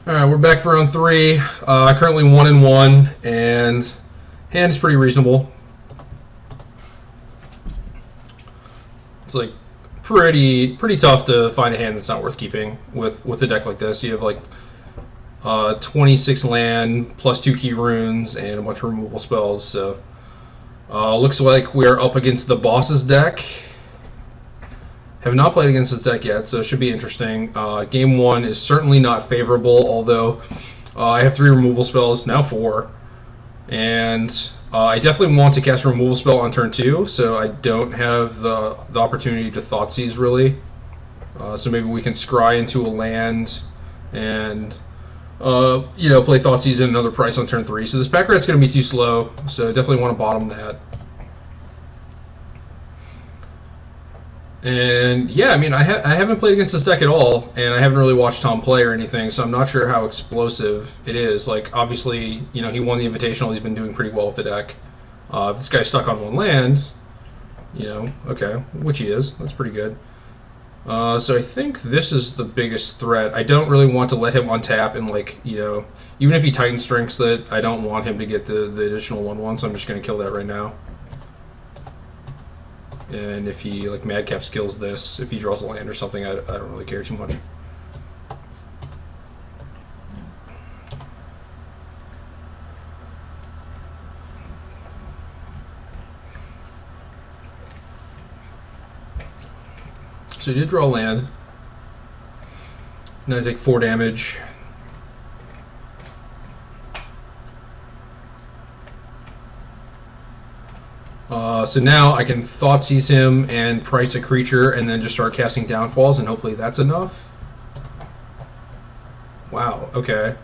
Alright, we're back for round 3. Currently 1-1, and hand is pretty reasonable. It's like pretty tough to find a hand that's not worth keeping with a deck like this. You have like 26 land plus 2 key runes and a bunch of removal spells. So looks like we are up against the boss's deck. Have not played against this deck yet, so it should be interesting. Game 1 is certainly not favorable, although I have 3 removal spells, now 4. And I definitely want to cast a removal spell on turn 2, so I don't have the opportunity to Thoughtseize, really. So maybe we can scry into a land and play Thoughtseize in another price on turn 3. So this back rat's going to be too slow, so I definitely want to bottom that. And yeah, I mean, I haven't played against this deck at all, and I haven't really watched Tom play or anything, so I'm not sure how explosive it is. Like, obviously, he won the Invitational. He's been doing pretty well with the deck. If this guy's stuck on 1 land, okay, which he is. That's pretty good. So I think this is the biggest threat. I don't really want to let him untap and, even if he Titan Strengths it, I don't want him to get the additional 1/1, so I'm just going to kill that right now. And if he madcap skills this, if he draws a land or something, I don't really care too much. So he did draw a land. Now I take 4 damage. So now I can Thoughtseize him and price a creature and then just start casting downfalls, and hopefully that's enough. Wow, okay.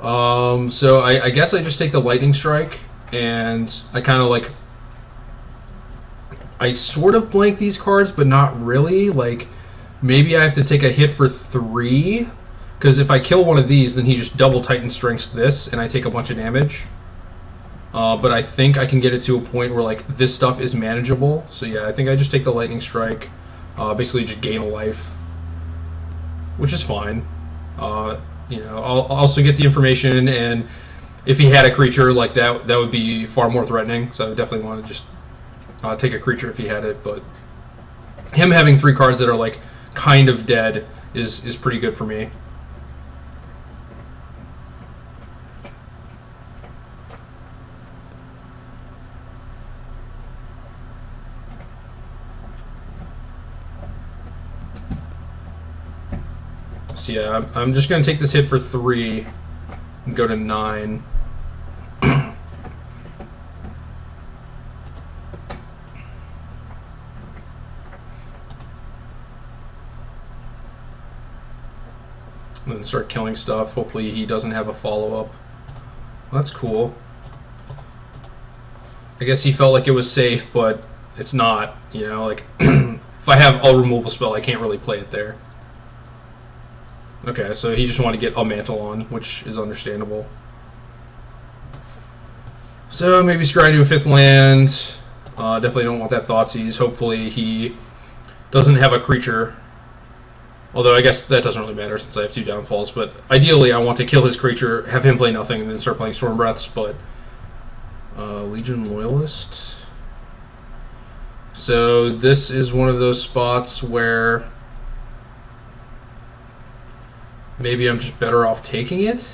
So I guess I just take the Lightning Strike, and I kind of I sort of blank these cards, but not really. Maybe I have to take a hit for 3, because if I kill one of these, then he just double Titan Strengths this, and I take a bunch of damage. But I think I can get it to a point where this stuff is manageable. So yeah, I think I just take the Lightning Strike, basically just gain a life, which is fine. I'll also get the information, and if he had a creature like that would be far more threatening. So I would definitely want to just take a creature if he had it. But him having 3 cards that are kind of dead is pretty good for me. So yeah, I'm just going to take this hit for 3 and go to 9. And then start killing stuff. Hopefully he doesn't have a follow-up. That's cool. I guess he felt like it was safe, but it's not. If I have a removal spell, I can't really play it there. Okay, so he just wanted to get a mantle on, which is understandable. So maybe scry to a 5th land. Definitely don't want that Thoughtseize. Hopefully he doesn't have a creature. Although I guess that doesn't really matter since I have 2 downfalls. But ideally I want to kill his creature, have him play nothing, and then start playing Storm Breaths. But Legion Loyalist. So this is one of those spots where maybe I'm just better off taking it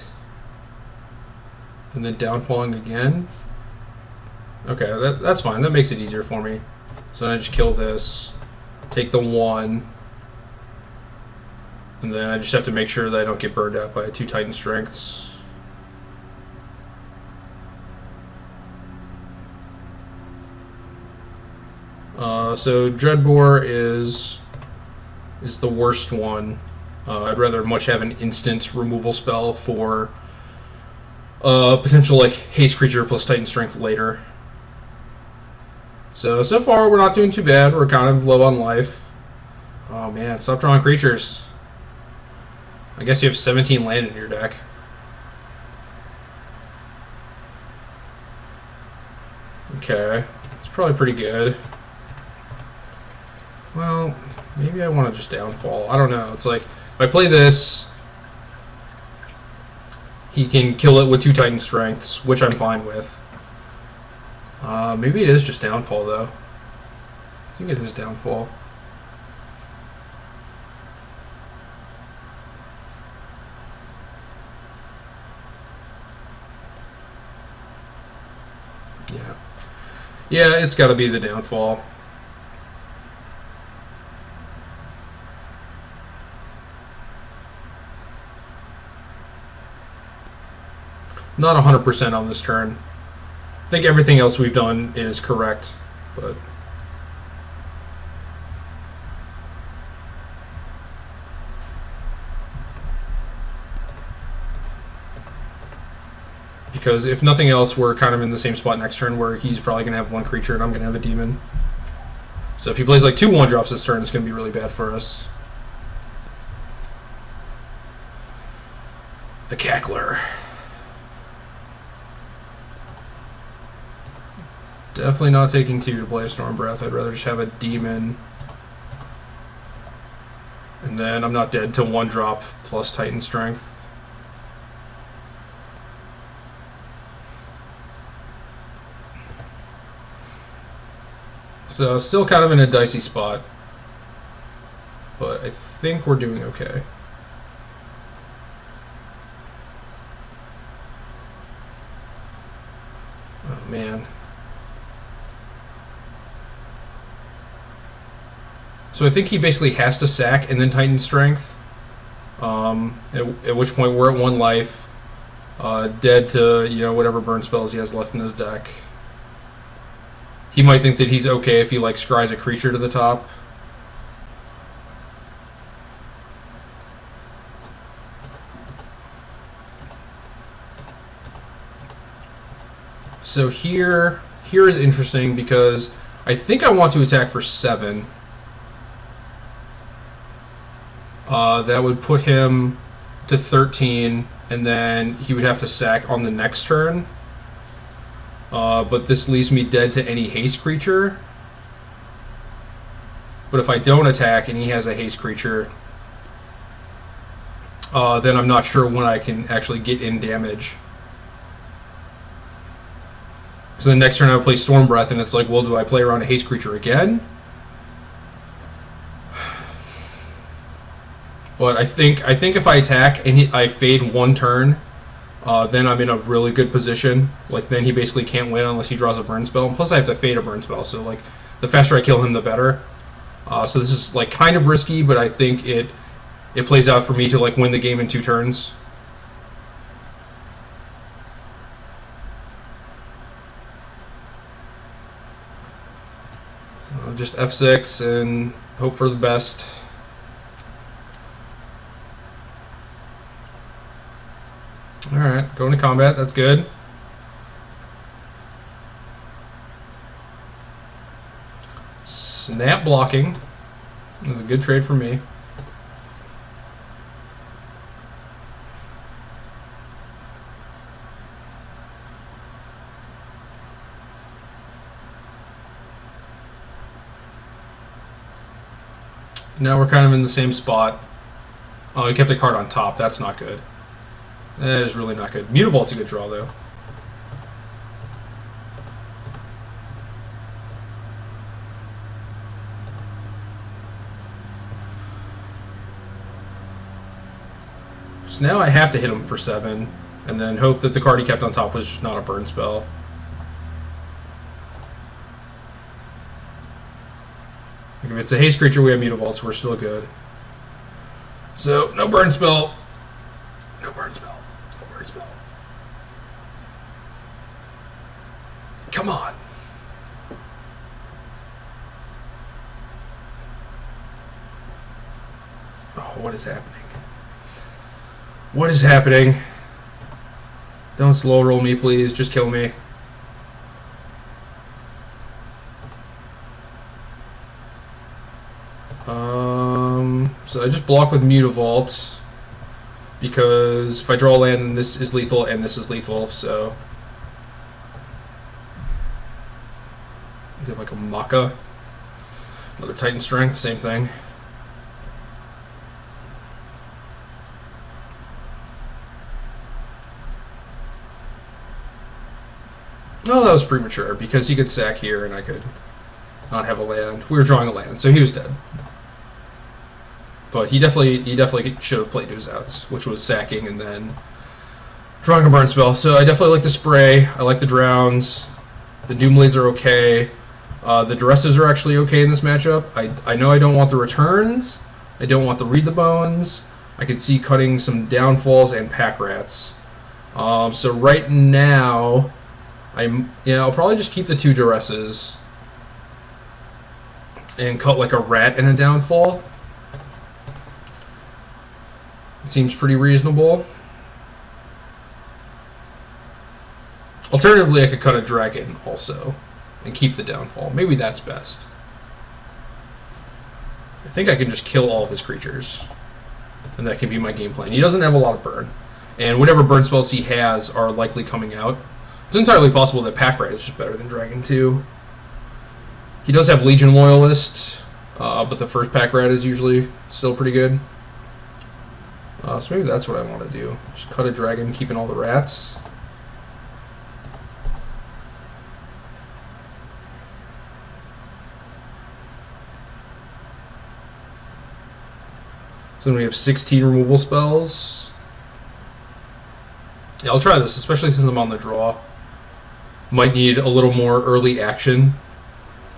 and then downfalling again. Okay, that's fine. That makes it easier for me. So I just kill this, take the 1, and then I just have to make sure that I don't get burned out by 2 Titan Strengths. So Dreadbore is the worst one. I'd rather much have an instant removal spell for potential haste creature plus Titan Strength later. So far we're not doing too bad. We're kind of low on life. Oh man, stop drawing creatures. I guess you have 17 land in your deck. Okay, it's probably pretty good. Well, maybe I want to just downfall. I don't know. It's if I play this, he can kill it with 2 Titan Strengths, which I'm fine with. Maybe it is just Downfall, though. I think it is Downfall. Yeah. Yeah, it's got to be the Downfall. Not 100% on this turn. I think everything else we've done is correct, but... Because if nothing else, we're kind of in the same spot next turn where he's probably going to have 1 creature and I'm going to have a demon. So if he plays like 2 1-drops this turn, it's going to be really bad for us. The Cackler. Definitely not taking 2 to play a Storm Breath. I'd rather just have a demon. And then I'm not dead to 1-drop plus Titan Strength. So still kind of in a dicey spot. But I think we're doing okay. Oh man. So I think he basically has to sack and then Titan Strength. At which point we're at 1 life. Dead to, you know, whatever burn spells he has left in his deck. He might think that he's okay if he, like, scries a creature to the top. So here is interesting because I think I want to attack for 7. That would put him to 13, and then he would have to sack on the next turn. But this leaves me dead to any haste creature. But if I don't attack and he has a haste creature, then I'm not sure when I can actually get in damage. So the next turn I would play Storm Breath, and it's like, well, do I play around a haste creature again? But I think if I attack and I fade 1 turn, then I'm in a really good position. Like, then he basically can't win unless he draws a burn spell. And plus I have to fade a burn spell, so like the faster I kill him, the better. So this is like kind of risky, but I think it plays out for me to like win the game in 2 turns. So just F6 and hope for the best. Alright, going to combat, that's good. Snap blocking. That was a good trade for me. Now we're kind of in the same spot. Oh, he kept a card on top. That's not good. That is really not good. Mutavolt's a good draw, though. So now I have to hit him for 7, and then hope that the card he kept on top was just not a burn spell. If it's a haste creature, we have Mutavault, so we're still good. So, no burn spell. No burn spell. No burn spell. Come on. Oh, what is happening? What is happening? Don't slow roll me, please. Just kill me. So I just block with Mutavault because if I draw a land, then this is lethal and this is lethal, so I have like a Maka. Another Titan Strength, same thing. Oh, that was premature because he could sack here and I could not have a land. We were drawing a land, so he was dead. But he definitely should have played to his outs, which was sacking and then drawing a burn spell. So I definitely like the spray. I like the drowns. The Doomblades are okay. The Duresses are actually okay in this matchup. I know I don't want the returns. I don't want the Read the Bones. I could see cutting some Downfalls and Pack Rats. So right now, I'll probably just keep the 2 Duresses and cut like a Rat and a Downfall. It seems pretty reasonable. Alternatively, I could cut a Dragon also and keep the Downfall. Maybe that's best. I think I can just kill all of his creatures, and that can be my game plan. He doesn't have a lot of burn, and whatever burn spells he has are likely coming out. It's entirely possible that Pack Rat is just better than Dragon too. He does have Legion Loyalist, but the first Pack Rat is usually still pretty good. So maybe that's what I want to do. Just cut a Dragon, keeping all the rats. So then we have 16 removal spells. Yeah, I'll try this, especially since I'm on the draw. Might need a little more early action.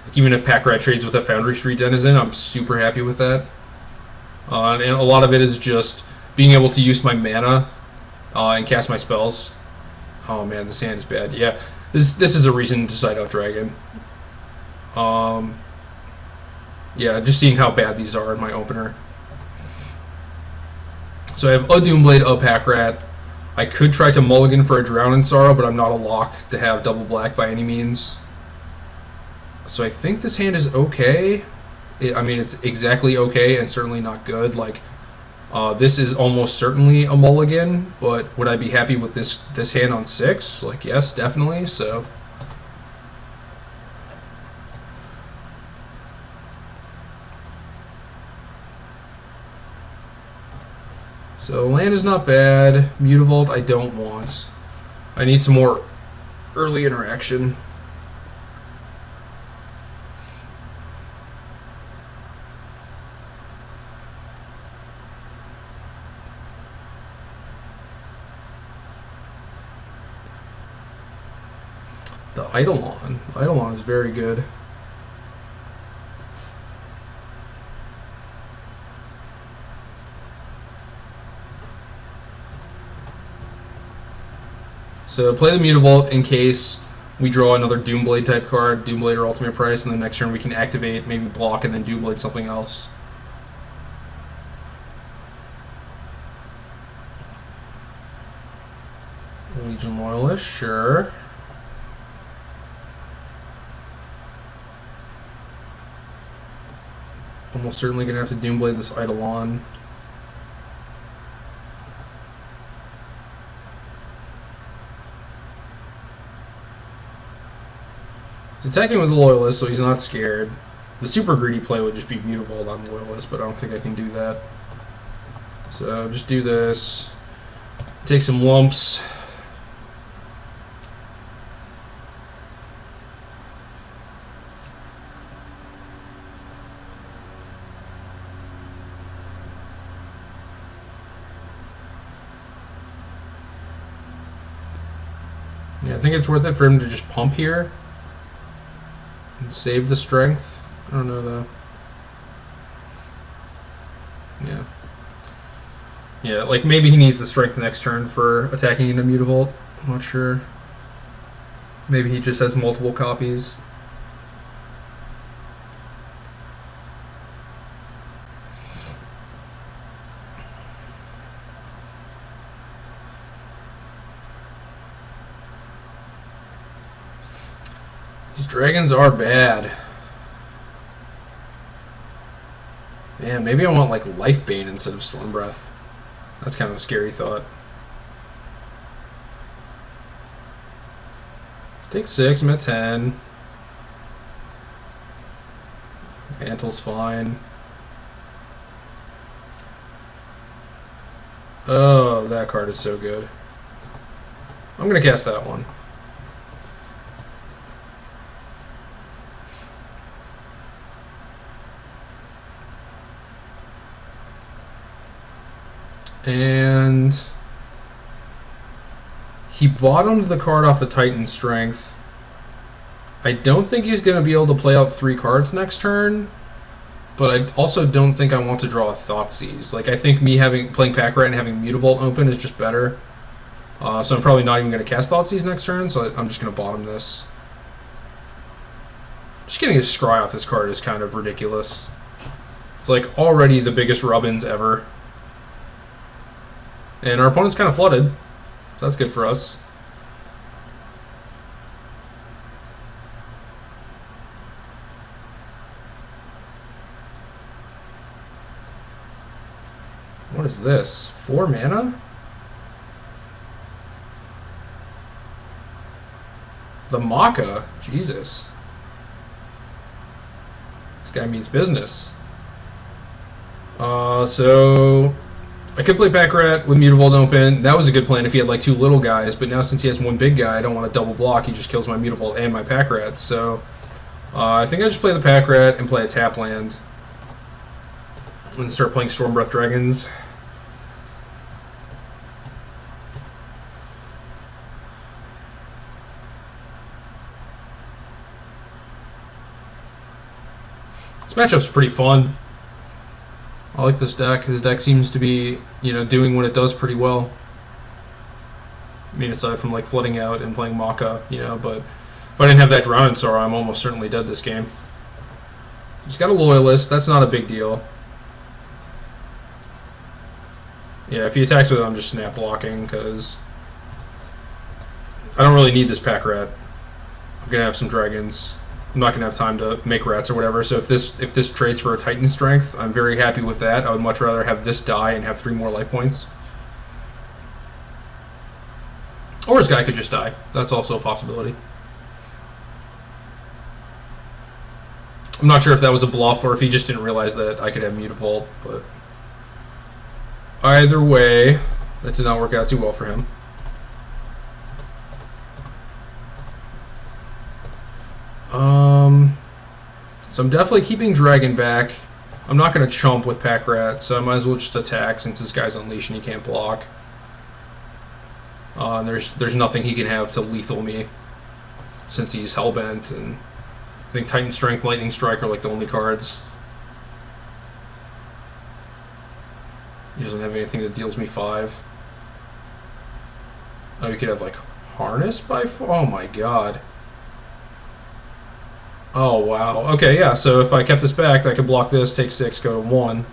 Like even if Pack Rat trades with a Foundry Street Denizen, I'm super happy with that. And a lot of it is just being able to use my mana and cast my spells. Oh man, this hand is bad. Yeah, this is a reason to side out Dragon. Yeah, just seeing how bad these are in my opener. So I have a Doomblade, a Pack Rat. I could try to mulligan for a Drown in Sorrow, but I'm not a lock to have double black by any means. So I think this hand is okay. I mean, it's exactly okay and certainly not good. Like, this is almost certainly a mulligan, but would I be happy with this hand on 6? Like, yes, definitely. So land is not bad. Mutavault I don't want. I need some more early interaction. The Eidolon. Eidolon is very good. So play the Mutavault in case we draw another Doomblade type card, Doomblade or Ultimate Price, and then next turn we can activate, maybe block, and then Doomblade something else. Legion Loyalist, sure. Almost certainly going to have to Doomblade this Eidolon. He's attacking with the Loyalist, so he's not scared. The super greedy play would just be Mutavault on Loyalist, but I don't think I can do that. So just do this. Take some lumps. Yeah, I think it's worth it for him to just pump here and save the strength. I don't know though. Yeah. Yeah, like maybe he needs the strength next turn for attacking into Mutavault. I'm not sure. Maybe he just has multiple copies. These dragons are bad. Man, maybe I want like Lifebane instead of Stormbreath. That's kind of a scary thought. Take 6, I'm at 10. Mantle's fine. Oh, that card is so good. I'm going to cast that one. And he bottomed the card off the Titan Strength. I don't think he's going to be able to play out 3 cards next turn, but I also don't think I want to draw a Thoughtseize. Like, I think me playing Pack Rat and having Mutavault open is just better. So I'm probably not even going to cast Thoughtseize next turn, so I'm just going to bottom this. Just getting a Scry off this card is kind of ridiculous. It's like already the biggest rubbins ever. And our opponent's kind of flooded, so that's good for us. What is this? 4 mana? The Maca? Jesus. This guy means business. So I could play Pack Rat with Mutavault open. That was a good plan if he had like 2 little guys, but now since he has 1 big guy, I don't want to double block. He just kills my Mutavault and my Pack Rat. So I think I just play the Pack Rat and play a tap land and start playing Stormbreath Dragons. This matchup's pretty fun. I like this deck. His deck seems to be, doing what it does pretty well. I mean, aside from like flooding out and playing Maca, but if I didn't have that Drowning Sorrow, I'm almost certainly dead this game. He's got a Loyalist. That's not a big deal. Yeah, if he attacks with it, I'm just snap blocking because I don't really need this Pack Rat. I'm gonna have some dragons. I'm not gonna have time to make rats or whatever. So if this trades for a Titan Strength, I'm very happy with that. I would much rather have this die and have 3 more life points. Or his guy could just die. That's also a possibility. I'm not sure if that was a bluff or if he just didn't realize that I could have Mutavault, but either way, that did not work out too well for him. So I'm definitely keeping Dragon back. I'm not going to chump with Pack Rat, so I might as well just attack since this guy's Unleashed and he can't block. There's nothing he can have to lethal me since he's Hellbent, and I think Titan Strength, Lightning Strike are like the only cards. He doesn't have anything that deals me 5. Oh, he could have like Harness by 4? Oh my god. Oh, wow. Okay, yeah, so if I kept this back, I could block this, take 6, go to 1.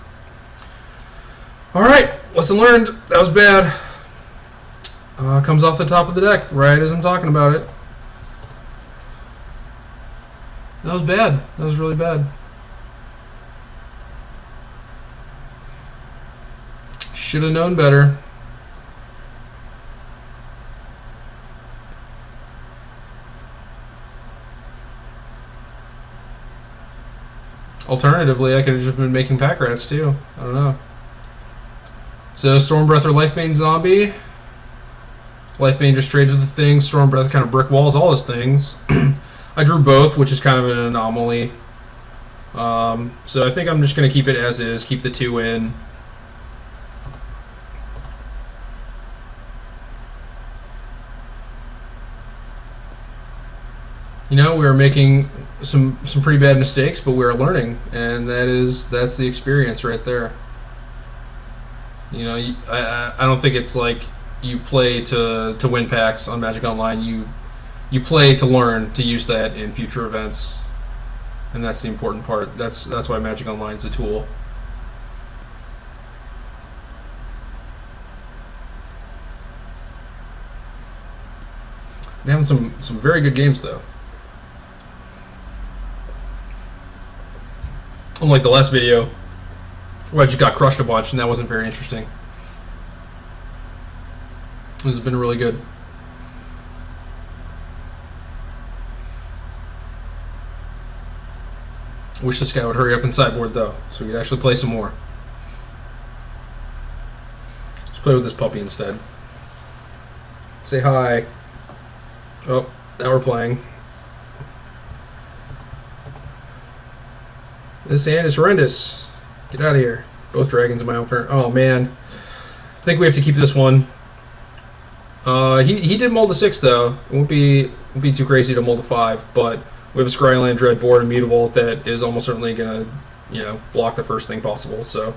Alright, lesson learned. That was bad. Comes off the top of the deck, right as I'm talking about it. That was bad. That was really bad. Should have known better. Alternatively, I could have just been making Pack Rats too. I don't know. So Stormbreath or Lifebane Zombie. Lifebane just trades with the things. Stormbreath kind of brick walls all his things. I drew both, which is kind of an anomaly. So I think I'm just going to keep it as is. Keep the 2 in. We were making some pretty bad mistakes, but we were learning, and that's the experience right there. I don't think it's like you play to win packs on Magic Online. You play to learn to use that in future events, and that's the important part. That's why Magic Online is a tool. We're having some very good games though. Unlike the last video, where I just got crushed a bunch, and that wasn't very interesting. This has been really good. Wish this guy would hurry up and sideboard, though, so we could actually play some more. Let's play with this puppy instead. Say hi. Oh, now we're playing. This hand is horrendous. Get out of here. Both dragons in my opener. Oh, man. think we have to keep this one. He did mold a 6 though. It won't be too crazy to mold a 5, but we have a Scryland Dread board and Mutavault that is almost certainly gonna, block the first thing possible. So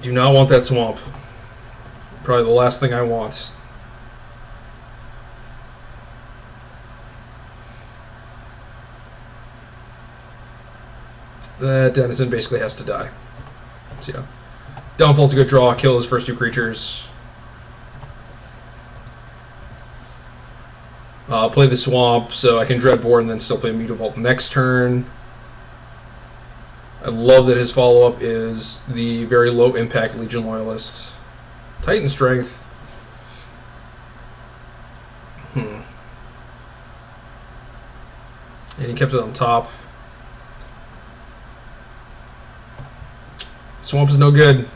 do not want that swamp. Probably the last thing I want. That Denizen basically has to die. So yeah. Downfall's a good draw. Kill his first 2 creatures. Play the swamp so I can Dread board and then still play Mutavault next turn. I love that his follow-up is the very low impact Legion Loyalist. Titan Strength. And he kept it on top. Swamp is no good.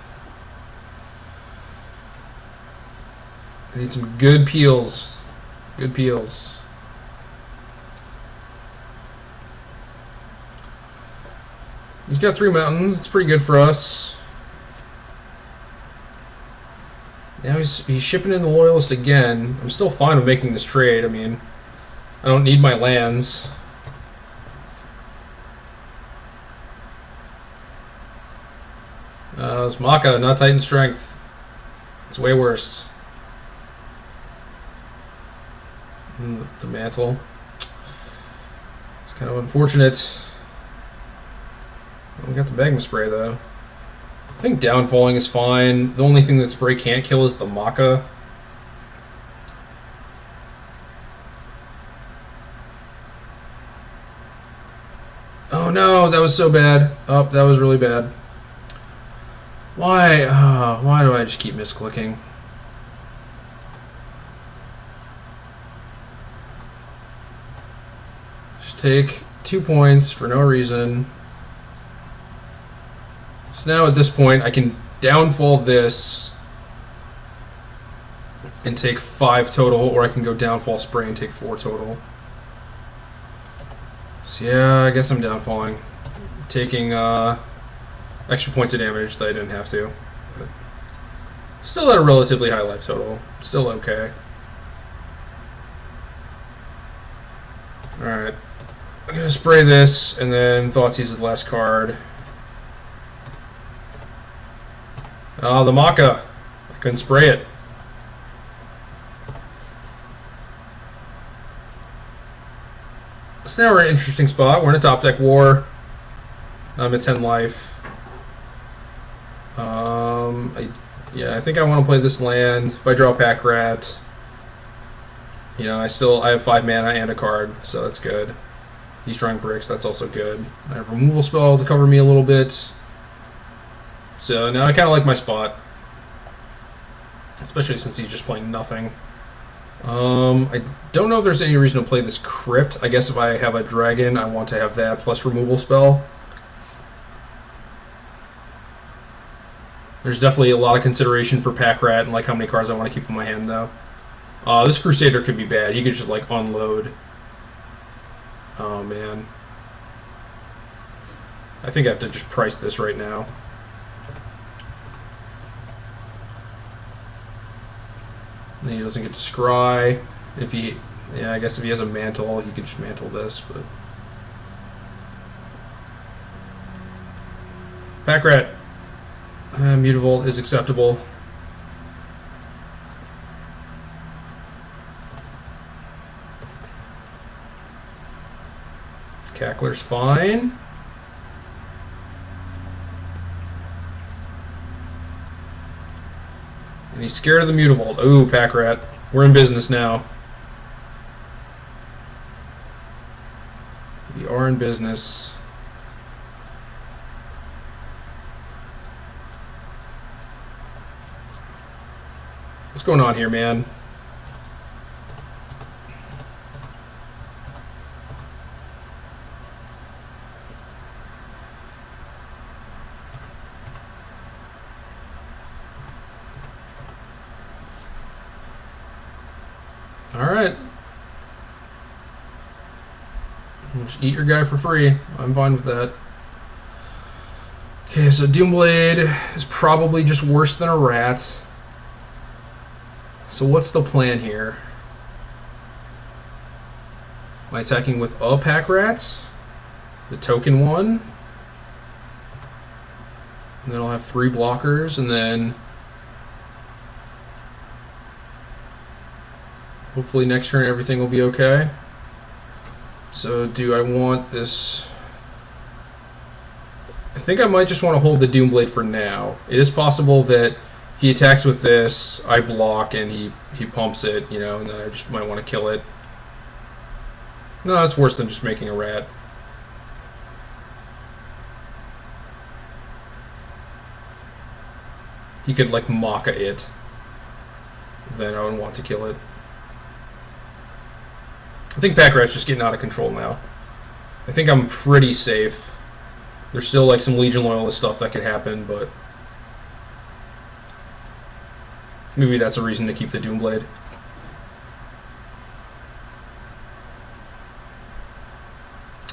I need some good peels. Good peels. He's got 3 mountains. It's pretty good for us. Now he's shipping in the Loyalist again. I'm still fine with making this trade. I mean, I don't need my lands. It's Maka, not Titan Strength. It's way worse. The mantle. It's kind of unfortunate. We got the Magma Spray though. I think downfalling is fine. The only thing that Spray can't kill is the Maka. Oh no, that was so bad. Oh, that was really bad. Why do I just keep misclicking? Just take 2 points for no reason. So now at this point I can downfall this and take 5 total, or I can go downfall Spray and take 4 total. So yeah, I guess I'm downfalling. Taking extra points of damage that I didn't have to. But still at a relatively high life total. Still okay. Alright. I'm going to spray this, and then Thoughtseize the last card. Oh, the Maka. I couldn't spray it. So now we're in an interesting spot. We're in a top deck war. I'm at 10 life. I think I want to play this land. If I draw Pack Rat, I have 5 mana and a card, so that's good. He's drawing bricks, that's also good. I have removal spell to cover me a little bit. So now I kind of like my spot, especially since he's just playing nothing. I don't know if there's any reason to play this Crypt. I guess if I have a dragon, I want to have that plus removal spell. There's definitely a lot of consideration for Pack Rat and like how many cards I want to keep in my hand, though. This Crusader could be bad. He could just like unload. Oh man. I think I have to just price this right now. And he doesn't get to scry. I guess if he has a mantle, he could just mantle this, but Pack Rat. Mutavault is acceptable. Cackler's fine. And he's scared of the Mutavault. Ooh, Pack Rat. We're in business now. We are in business. What's going on here, man? Alright. Just eat your guy for free. I'm fine with that. Okay, so Doomblade is probably just worse than a rat. So what's the plan here? Am I attacking with a pack rat? The token one? And then I'll have 3 blockers, and then hopefully next turn everything will be okay. So do I want this? I think I might just want to hold the Doomblade for now. It is possible that he attacks with this, I block, and he pumps it, you know, and then I just might want to kill it. No, that's worse than just making a rat. He could, like, Maka it. Then I would want to kill it. I think pack rat's just getting out of control now. I think I'm pretty safe. There's still, like, some Legion Loyalist stuff that could happen, but maybe that's a reason to keep the Doomblade.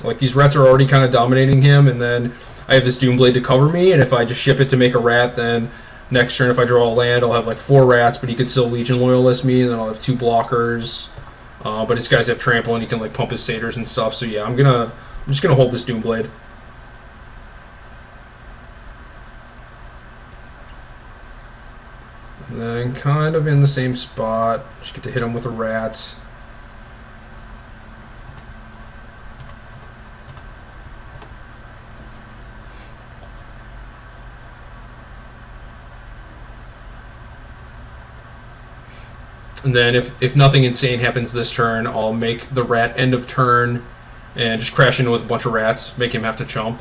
Like, these rats are already kind of dominating him, and then I have this Doomblade to cover me, and if I just ship it to make a rat, then next turn if I draw a land, I'll have like 4 rats, but he could still Legion Loyalist me, and then I'll have 2 blockers. But his guys have trample, and he can like pump his satyrs and stuff, so yeah, I'm just gonna hold this Doomblade. And then kind of in the same spot, just get to hit him with a rat. And then if nothing insane happens this turn, I'll make the rat end of turn and just crash into with a bunch of rats, make him have to chump.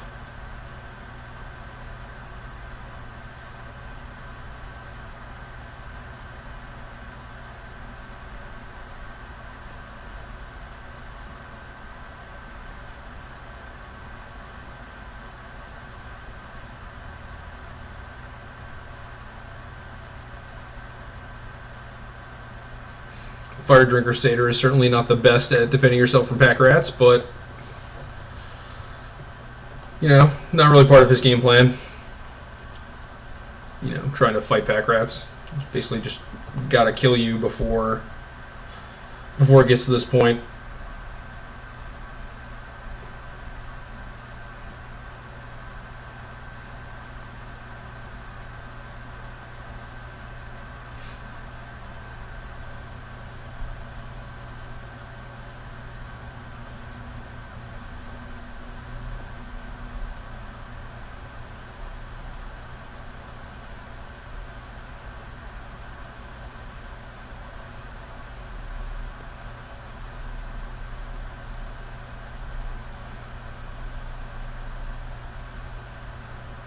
Fire Drinker Satyr is certainly not the best at defending yourself from pack rats, but, you know, not really part of his game plan. You know, trying to fight pack rats. Basically just gotta kill you before it gets to this point.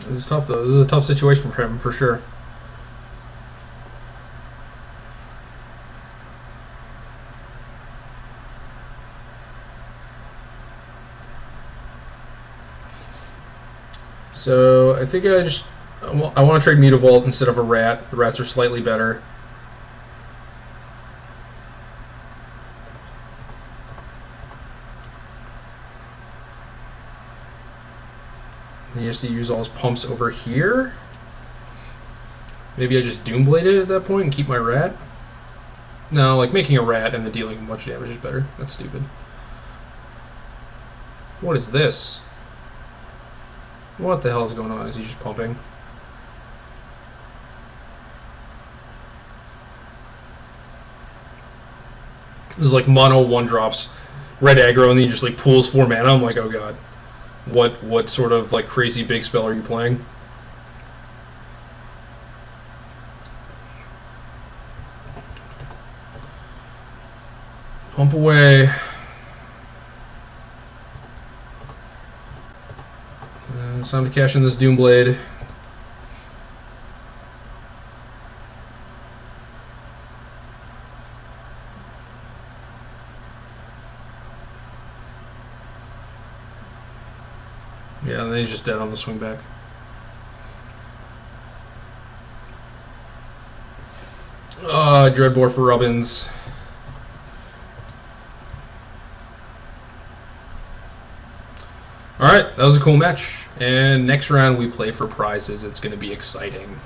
This is tough, though. This is a tough situation for him, for sure. So I think I want to trade Mutavault instead of a rat. The rats are slightly better. He has to use all his pumps over here. Maybe I just Doomblade it at that point and keep my rat. No, like making a rat and then dealing a bunch of damage is better. That's stupid. What is this? What the hell is going on? Is he just pumping? This is like mono 1-drops, red aggro, and then he just like pools 4 mana. I'm like, oh god. What sort of like crazy big spell are you playing? Pump away. And it's time to cash in this Doomblade. Yeah, and then he's just dead on the swing back. Dreadbore for Rubbins. Alright, that was a cool match. And next round we play for prizes. It's going to be exciting.